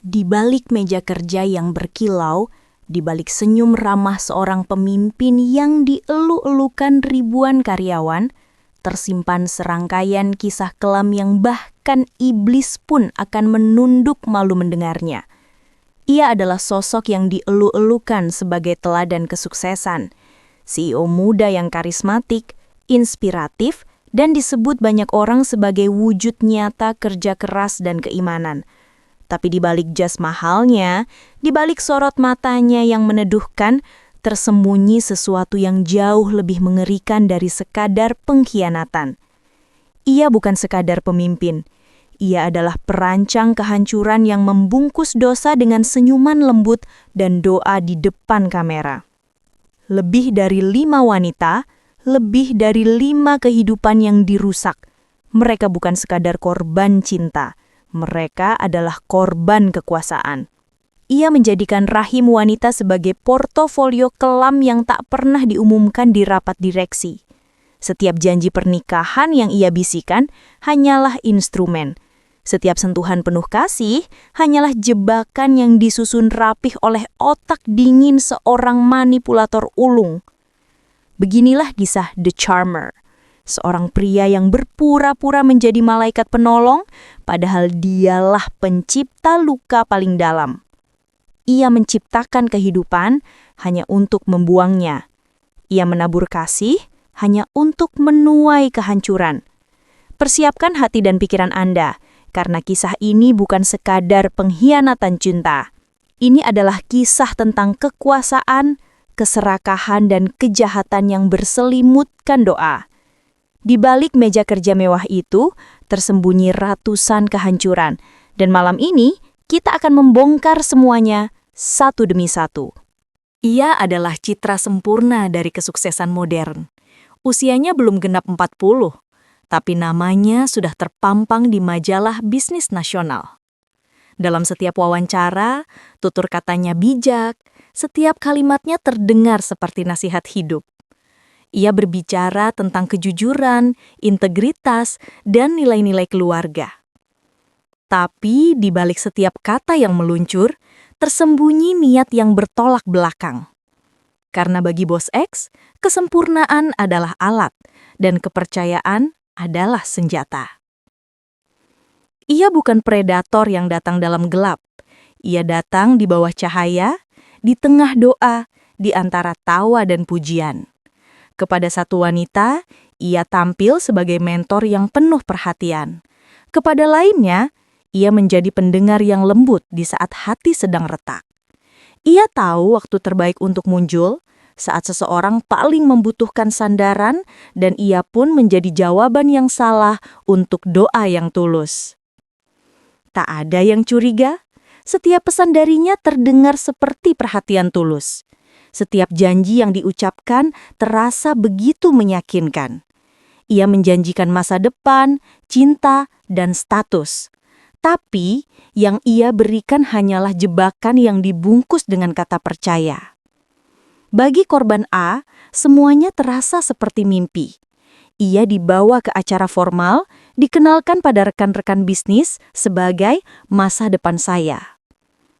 Di balik meja kerja yang berkilau, di balik senyum ramah seorang pemimpin yang dielu-elukan ribuan karyawan, tersimpan serangkaian kisah kelam yang bahkan iblis pun akan menunduk malu mendengarnya. Ia adalah sosok yang dielu-elukan sebagai teladan kesuksesan, CEO muda yang karismatik, inspiratif, dan disebut banyak orang sebagai wujud nyata kerja keras dan keimanan. Tapi di balik jas mahalnya, di balik sorot matanya yang meneduhkan, tersembunyi sesuatu yang jauh lebih mengerikan dari sekadar pengkhianatan. Ia bukan sekadar pemimpin. Ia adalah perancang kehancuran yang membungkus dosa dengan senyuman lembut dan doa di depan kamera. Lebih dari 5 wanita, lebih dari 5 kehidupan yang dirusak. Mereka bukan sekadar korban cinta. Mereka adalah korban kekuasaan. Ia menjadikan rahim wanita sebagai portofolio kelam yang tak pernah diumumkan di rapat direksi. Setiap janji pernikahan yang ia bisikan hanyalah instrumen. Setiap sentuhan penuh kasih hanyalah jebakan yang disusun rapih oleh otak dingin seorang manipulator ulung. Beginilah kisah The Charmer. Seorang pria yang berpura-pura menjadi malaikat penolong, padahal dialah pencipta luka paling dalam. Ia menciptakan kehidupan hanya untuk membuangnya. Ia menabur kasih hanya untuk menuai kehancuran. Persiapkan hati dan pikiran Anda, karena kisah ini bukan sekadar pengkhianatan cinta. Ini adalah kisah tentang kekuasaan, keserakahan, dan kejahatan yang berselimutkan doa. Di balik meja kerja mewah itu, tersembunyi ratusan kehancuran. Dan malam ini, kita akan membongkar semuanya satu demi satu. Ia adalah citra sempurna dari kesuksesan modern. Usianya belum genap 40, tapi namanya sudah terpampang di majalah bisnis nasional. Dalam setiap wawancara, tutur katanya bijak, setiap kalimatnya terdengar seperti nasihat hidup. Ia berbicara tentang kejujuran, integritas, dan nilai-nilai keluarga. Tapi di balik setiap kata yang meluncur, tersembunyi niat yang bertolak belakang. Karena bagi Bos X, kesempurnaan adalah alat, dan kepercayaan adalah senjata. Ia bukan predator yang datang dalam gelap. Ia datang di bawah cahaya, di tengah doa, di antara tawa dan pujian. Kepada satu wanita, ia tampil sebagai mentor yang penuh perhatian. Kepada lainnya, ia menjadi pendengar yang lembut di saat hati sedang retak. Ia tahu waktu terbaik untuk muncul, saat seseorang paling membutuhkan sandaran, dan ia pun menjadi jawaban yang salah untuk doa yang tulus. Tak ada yang curiga, setiap pesan darinya terdengar seperti perhatian tulus. Setiap janji yang diucapkan terasa begitu meyakinkan. Ia menjanjikan masa depan, cinta, dan status. Tapi yang ia berikan hanyalah jebakan yang dibungkus dengan kata percaya. Bagi korban A, semuanya terasa seperti mimpi. Ia dibawa ke acara formal, dikenalkan pada rekan-rekan bisnis sebagai masa depan saya.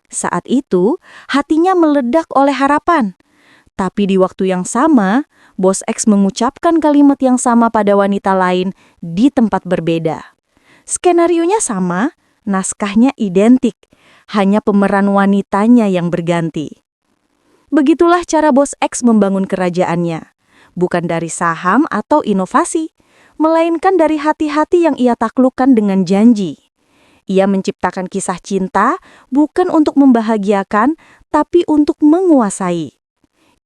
Saat itu, hatinya meledak oleh harapan. Tapi di waktu yang sama, Bos X mengucapkan kalimat yang sama pada wanita lain di tempat berbeda. Skenarionya sama, naskahnya identik, hanya pemeran wanitanya yang berganti. Begitulah cara Bos X membangun kerajaannya, bukan dari saham atau inovasi, melainkan dari hati-hati yang ia taklukkan dengan janji. Ia menciptakan kisah cinta bukan untuk membahagiakan, tapi untuk menguasai.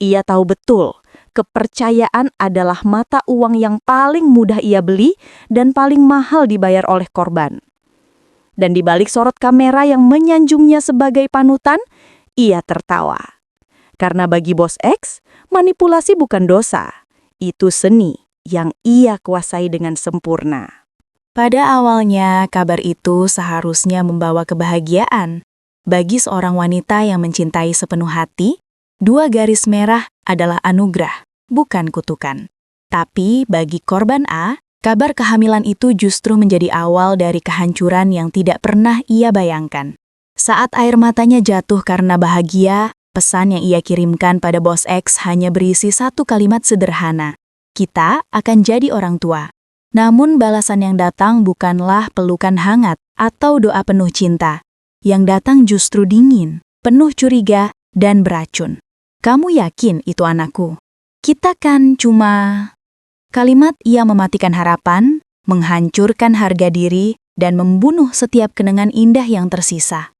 Ia tahu betul, kepercayaan adalah mata uang yang paling mudah ia beli dan paling mahal dibayar oleh korban. Dan di balik sorot kamera yang menyanjungnya sebagai panutan, ia tertawa. Karena bagi Bos X, manipulasi bukan dosa. Itu seni yang ia kuasai dengan sempurna. Pada awalnya, kabar itu seharusnya membawa kebahagiaan. Bagi seorang wanita yang mencintai sepenuh hati, 2 garis merah adalah anugerah, bukan kutukan. Tapi bagi korban A, kabar kehamilan itu justru menjadi awal dari kehancuran yang tidak pernah ia bayangkan. Saat air matanya jatuh karena bahagia, pesan yang ia kirimkan pada Bos X hanya berisi satu kalimat sederhana. Kita akan jadi orang tua. Namun balasan yang datang bukanlah pelukan hangat atau doa penuh cinta. Yang datang justru dingin, penuh curiga, dan beracun. Kamu yakin itu anakku? Kita kan cuma... Kalimat ia mematikan harapan, menghancurkan harga diri, dan membunuh setiap kenangan indah yang tersisa.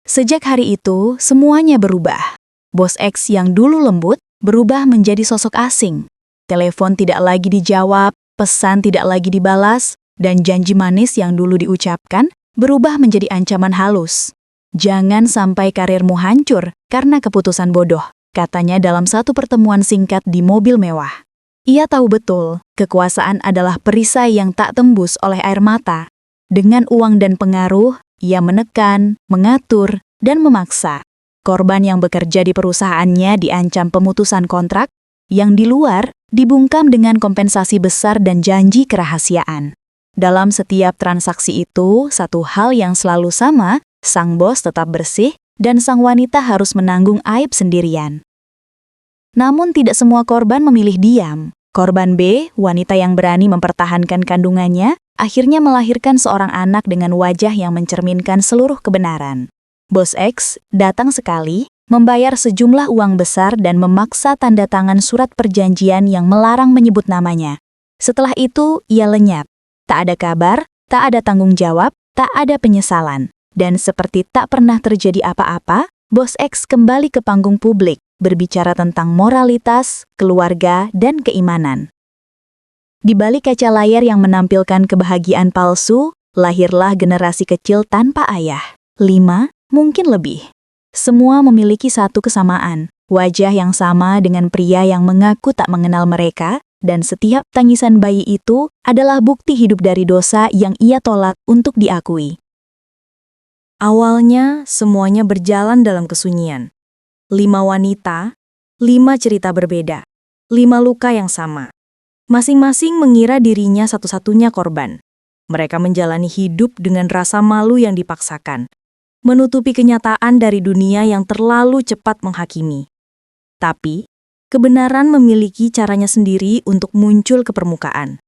Sejak hari itu, semuanya berubah. Bos X yang dulu lembut, berubah menjadi sosok asing. Telepon tidak lagi dijawab, pesan tidak lagi dibalas, dan janji manis yang dulu diucapkan berubah menjadi ancaman halus. Jangan sampai karirmu hancur karena keputusan bodoh, katanya dalam satu pertemuan singkat di mobil mewah. Ia tahu betul, kekuasaan adalah perisai yang tak tembus oleh air mata. Dengan uang dan pengaruh, ia menekan, mengatur, dan memaksa. Korban yang bekerja di perusahaannya diancam pemutusan kontrak, yang di luar dibungkam dengan kompensasi besar dan janji kerahasiaan. Dalam setiap transaksi itu, satu hal yang selalu sama, sang bos tetap bersih, dan sang wanita harus menanggung aib sendirian. Namun tidak semua korban memilih diam. Korban B, wanita yang berani mempertahankan kandungannya, akhirnya melahirkan seorang anak dengan wajah yang mencerminkan seluruh kebenaran. Bos X datang sekali, membayar sejumlah uang besar dan memaksa tanda tangan surat perjanjian yang melarang menyebut namanya. Setelah itu, ia lenyap. Tak ada kabar, tak ada tanggung jawab, tak ada penyesalan. Dan seperti tak pernah terjadi apa-apa, Bos X kembali ke panggung publik, berbicara tentang moralitas, keluarga, dan keimanan. Di balik kaca layar yang menampilkan kebahagiaan palsu, lahirlah generasi kecil tanpa ayah. 5, mungkin lebih. Semua memiliki satu kesamaan, wajah yang sama dengan pria yang mengaku tak mengenal mereka, dan setiap tangisan bayi itu adalah bukti hidup dari dosa yang ia tolak untuk diakui. Awalnya, semuanya berjalan dalam kesunyian. 5 wanita, 5 cerita berbeda, 5 luka yang sama. Masing-masing mengira dirinya satu-satunya korban. Mereka menjalani hidup dengan rasa malu yang dipaksakan, menutupi kenyataan dari dunia yang terlalu cepat menghakimi. Tapi, kebenaran memiliki caranya sendiri untuk muncul ke permukaan.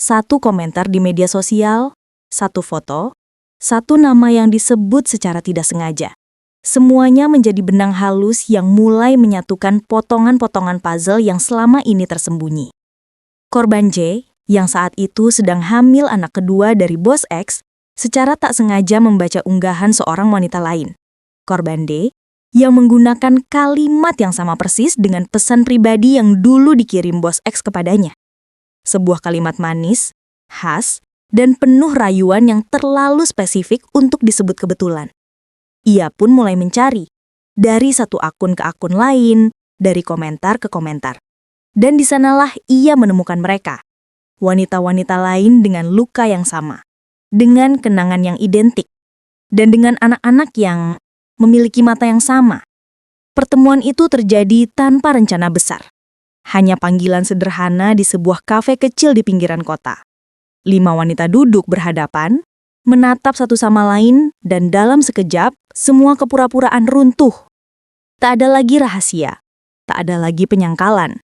Satu komentar di media sosial, satu foto, satu nama yang disebut secara tidak sengaja. Semuanya menjadi benang halus yang mulai menyatukan potongan-potongan puzzle yang selama ini tersembunyi. Korban J, yang saat itu sedang hamil anak kedua dari Bos X, secara tak sengaja membaca unggahan seorang wanita lain. Korban D, yang menggunakan kalimat yang sama persis dengan pesan pribadi yang dulu dikirim Bos X kepadanya. Sebuah kalimat manis, khas, dan penuh rayuan yang terlalu spesifik untuk disebut kebetulan. Ia pun mulai mencari, dari satu akun ke akun lain, dari komentar ke komentar. Dan di sanalah ia menemukan mereka. Wanita-wanita lain dengan luka yang sama, dengan kenangan yang identik, dan dengan anak-anak yang memiliki mata yang sama. Pertemuan itu terjadi tanpa rencana besar. Hanya panggilan sederhana di sebuah kafe kecil di pinggiran kota. 5 wanita duduk berhadapan, menatap satu sama lain, dan dalam sekejap, semua kepura-puraan runtuh. Tak ada lagi rahasia, tak ada lagi penyangkalan.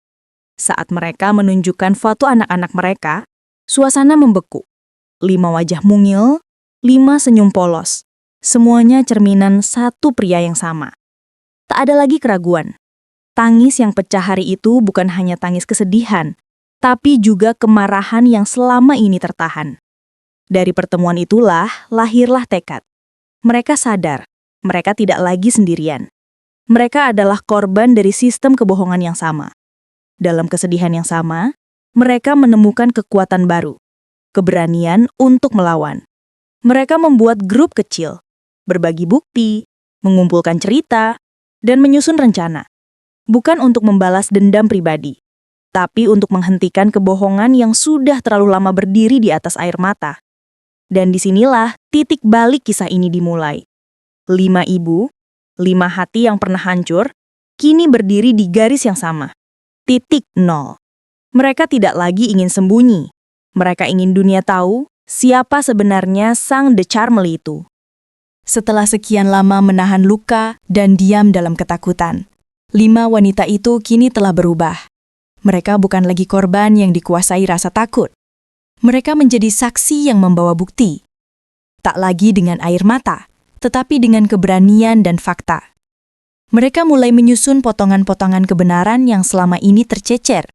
Saat mereka menunjukkan foto anak-anak mereka, suasana membeku. 5 wajah mungil, 5 senyum polos. Semuanya cerminan satu pria yang sama. Tak ada lagi keraguan. Tangis yang pecah hari itu bukan hanya tangis kesedihan, tapi juga kemarahan yang selama ini tertahan. Dari pertemuan itulah lahirlah tekad. Mereka sadar, mereka tidak lagi sendirian. Mereka adalah korban dari sistem kebohongan yang sama. Dalam kesedihan yang sama, mereka menemukan kekuatan baru, keberanian untuk melawan. Mereka membuat grup kecil, berbagi bukti, mengumpulkan cerita, dan menyusun rencana. Bukan untuk membalas dendam pribadi, tapi untuk menghentikan kebohongan yang sudah terlalu lama berdiri di atas air mata. Dan disinilah titik balik kisah ini dimulai. 5 ibu, 5 hati yang pernah hancur, kini berdiri di garis yang sama. Titik nol. Mereka tidak lagi ingin sembunyi. Mereka ingin dunia tahu siapa sebenarnya sang The Charmely itu. setelah sekian lama menahan luka dan diam dalam ketakutan. 5 wanita itu kini telah berubah. Mereka bukan lagi korban yang dikuasai rasa takut. Mereka menjadi saksi yang membawa bukti. Tak lagi dengan air mata, tetapi dengan keberanian dan fakta. Mereka mulai menyusun potongan-potongan kebenaran yang selama ini tercecer.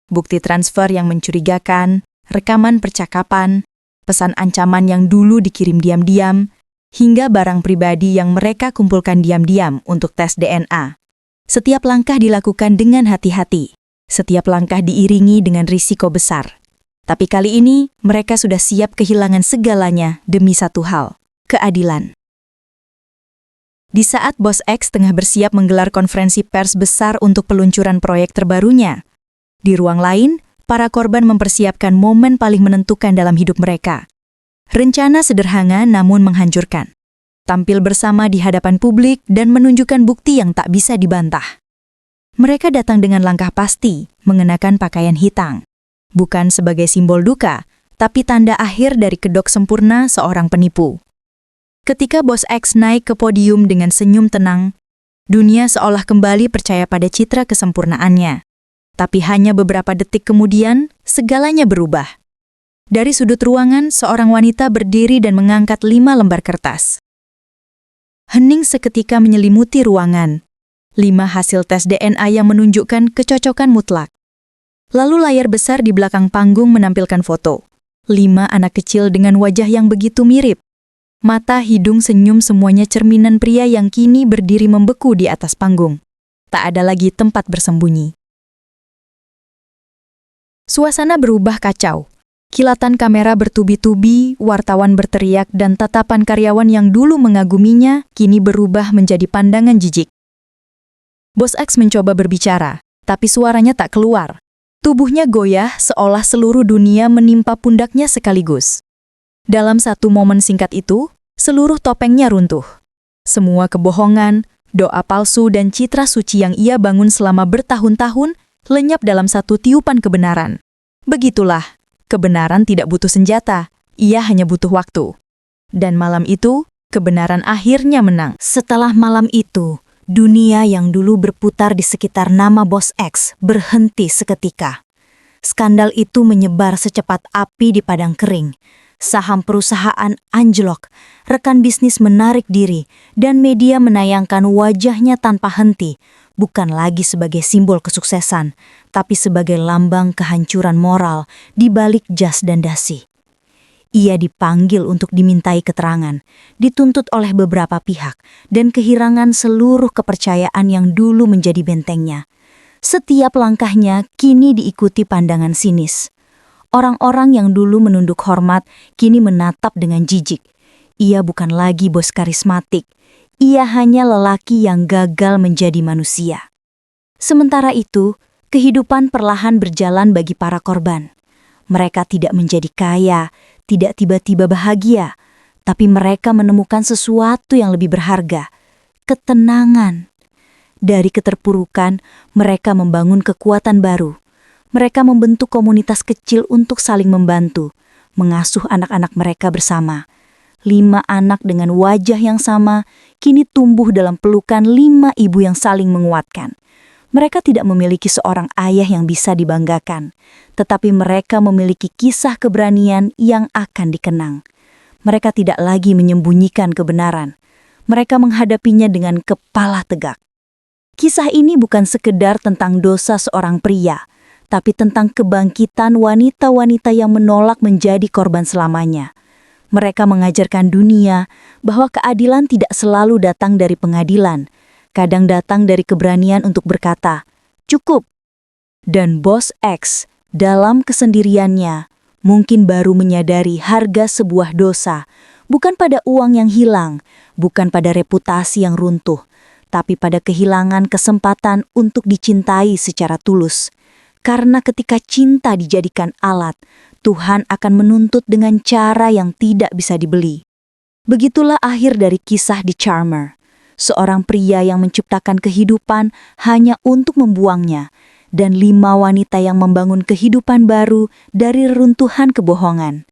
Bukti transfer yang mencurigakan, rekaman percakapan, pesan ancaman yang dulu dikirim diam-diam, hingga barang pribadi yang mereka kumpulkan diam-diam untuk tes DNA. Setiap langkah dilakukan dengan hati-hati. Setiap langkah diiringi dengan risiko besar. Tapi kali ini, mereka sudah siap kehilangan segalanya demi satu hal, keadilan. Di saat Bos X tengah bersiap menggelar konferensi pers besar untuk peluncuran proyek terbarunya, di ruang lain, para korban mempersiapkan momen paling menentukan dalam hidup mereka. Rencana sederhana namun menghancurkan. Tampil bersama di hadapan publik dan menunjukkan bukti yang tak bisa dibantah. Mereka datang dengan langkah pasti, mengenakan pakaian hitam. Bukan sebagai simbol duka, tapi tanda akhir dari kedok sempurna seorang penipu. Ketika Bos X naik ke podium dengan senyum tenang, dunia seolah kembali percaya pada citra kesempurnaannya. Tapi hanya beberapa detik kemudian, segalanya berubah. Dari sudut ruangan, seorang wanita berdiri dan mengangkat 5 lembar kertas. Hening seketika menyelimuti ruangan. 5 hasil tes DNA yang menunjukkan kecocokan mutlak. Lalu layar besar di belakang panggung menampilkan foto. 5 anak kecil dengan wajah yang begitu mirip. Mata, hidung, senyum semuanya cerminan pria yang kini berdiri membeku di atas panggung. Tak ada lagi tempat bersembunyi. Suasana berubah kacau. Kilatan kamera bertubi-tubi, wartawan berteriak, dan tatapan karyawan yang dulu mengaguminya kini berubah menjadi pandangan jijik. Bos X mencoba berbicara, tapi suaranya tak keluar. Tubuhnya goyah seolah seluruh dunia menimpa pundaknya sekaligus. Dalam satu momen singkat itu, seluruh topengnya runtuh. Semua kebohongan, doa palsu, dan citra suci yang ia bangun selama bertahun-tahun lenyap dalam satu tiupan kebenaran. Begitulah. Kebenaran tidak butuh senjata, ia hanya butuh waktu. Dan malam itu, kebenaran akhirnya menang. Setelah malam itu, dunia yang dulu berputar di sekitar nama Bos X berhenti seketika. Skandal itu menyebar secepat api di padang kering. Saham perusahaan anjlok, rekan bisnis menarik diri, dan media menayangkan wajahnya tanpa henti, bukan lagi sebagai simbol kesuksesan, tapi sebagai lambang kehancuran moral di balik jas dan dasi. Ia dipanggil untuk dimintai keterangan, dituntut oleh beberapa pihak, dan kehilangan seluruh kepercayaan yang dulu menjadi bentengnya. Setiap langkahnya kini diikuti pandangan sinis. Orang-orang yang dulu menunduk hormat kini menatap dengan jijik. Ia bukan lagi bos karismatik. Ia hanya lelaki yang gagal menjadi manusia. Sementara itu, kehidupan perlahan berjalan bagi para korban. Mereka tidak menjadi kaya, tidak tiba-tiba bahagia, tapi mereka menemukan sesuatu yang lebih berharga, ketenangan. Dari keterpurukan, mereka membangun kekuatan baru. Mereka membentuk komunitas kecil untuk saling membantu, mengasuh anak-anak mereka bersama. 5 anak dengan wajah yang sama kini tumbuh dalam pelukan 5 ibu yang saling menguatkan. Mereka tidak memiliki seorang ayah yang bisa dibanggakan, tetapi mereka memiliki kisah keberanian yang akan dikenang. Mereka tidak lagi menyembunyikan kebenaran. Mereka menghadapinya dengan kepala tegak. Kisah ini bukan sekedar tentang dosa seorang pria, tapi tentang kebangkitan wanita-wanita yang menolak menjadi korban selamanya. Mereka mengajarkan dunia bahwa keadilan tidak selalu datang dari pengadilan, kadang datang dari keberanian untuk berkata, "Cukup." Dan Bos X, dalam kesendiriannya, mungkin baru menyadari harga sebuah dosa, bukan pada uang yang hilang, bukan pada reputasi yang runtuh, tapi pada kehilangan kesempatan untuk dicintai secara tulus. Karena ketika cinta dijadikan alat, Tuhan akan menuntut dengan cara yang tidak bisa dibeli. Begitulah akhir dari kisah The Charmer. Seorang pria yang menciptakan kehidupan hanya untuk membuangnya, dan 5 wanita yang membangun kehidupan baru dari reruntuhan kebohongan.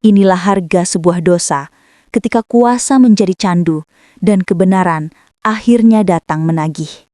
Inilah harga sebuah dosa. ketika kuasa menjadi candu dan kebenaran akhirnya datang menagih.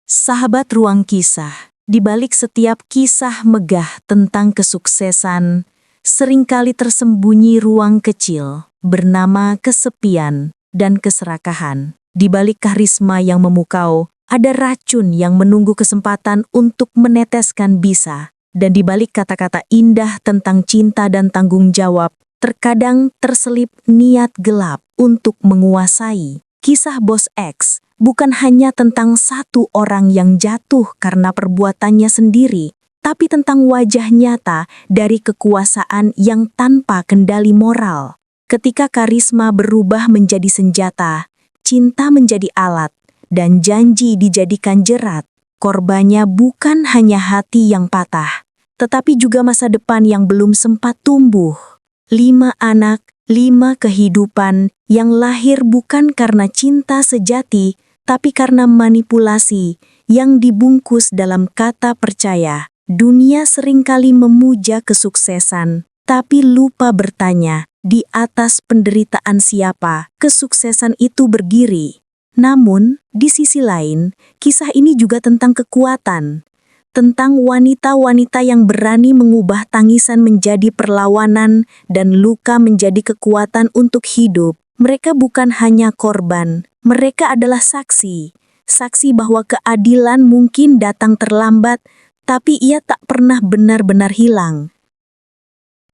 Sahabat Ruang Kisah, di balik setiap kisah megah tentang kesuksesan, seringkali tersembunyi ruang kecil bernama kesepian dan keserakahan. Di balik karisma yang memukau, ada racun yang menunggu kesempatan untuk meneteskan bisa. Dan di balik kata-kata indah tentang cinta dan tanggung jawab, terkadang terselip niat gelap untuk menguasai. Kisah Bos X bukan hanya tentang satu orang yang jatuh karena perbuatannya sendiri, tapi tentang wajah nyata dari kekuasaan yang tanpa kendali moral. Ketika karisma berubah menjadi senjata, cinta menjadi alat, dan janji dijadikan jerat, korbannya bukan hanya hati yang patah, tetapi juga masa depan yang belum sempat tumbuh. 5 anak, 5 kehidupan yang lahir bukan karena cinta sejati, tapi karena manipulasi yang dibungkus dalam kata percaya. Dunia seringkali memuja kesuksesan, tapi lupa bertanya, di atas penderitaan siapa kesuksesan itu berdiri. Namun, di sisi lain, kisah ini juga tentang kekuatan. Tentang wanita-wanita yang berani mengubah tangisan menjadi perlawanan dan luka menjadi kekuatan untuk hidup. Mereka bukan hanya korban, mereka adalah saksi. Saksi bahwa keadilan mungkin datang terlambat, tapi ia tak pernah benar-benar hilang.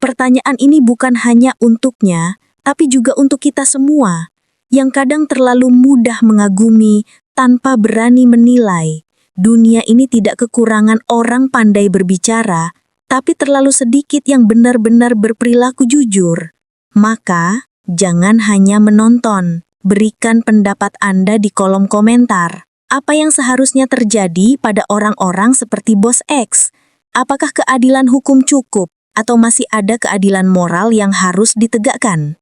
Pertanyaan ini bukan hanya untuknya, tapi juga untuk kita semua, yang kadang terlalu mudah mengagumi tanpa berani menilai. Dunia ini tidak kekurangan orang pandai berbicara, tapi terlalu sedikit yang benar-benar berperilaku jujur. Maka, jangan hanya menonton, berikan pendapat Anda di kolom komentar. Apa yang seharusnya terjadi pada orang-orang seperti Bos X? Apakah keadilan hukum cukup, atau masih ada keadilan moral yang harus ditegakkan?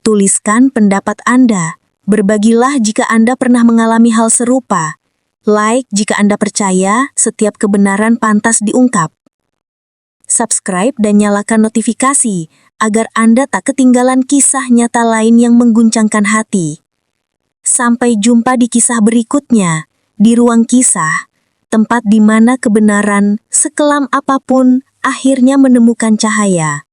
Tuliskan pendapat Anda. Berbagilah jika Anda pernah mengalami hal serupa. Like jika Anda percaya setiap kebenaran pantas diungkap. Subscribe dan nyalakan notifikasi agar Anda tak ketinggalan kisah nyata lain yang mengguncangkan hati. Sampai jumpa di kisah berikutnya, di Ruang Kisah, tempat di mana kebenaran, sekelam apapun, akhirnya menemukan cahaya.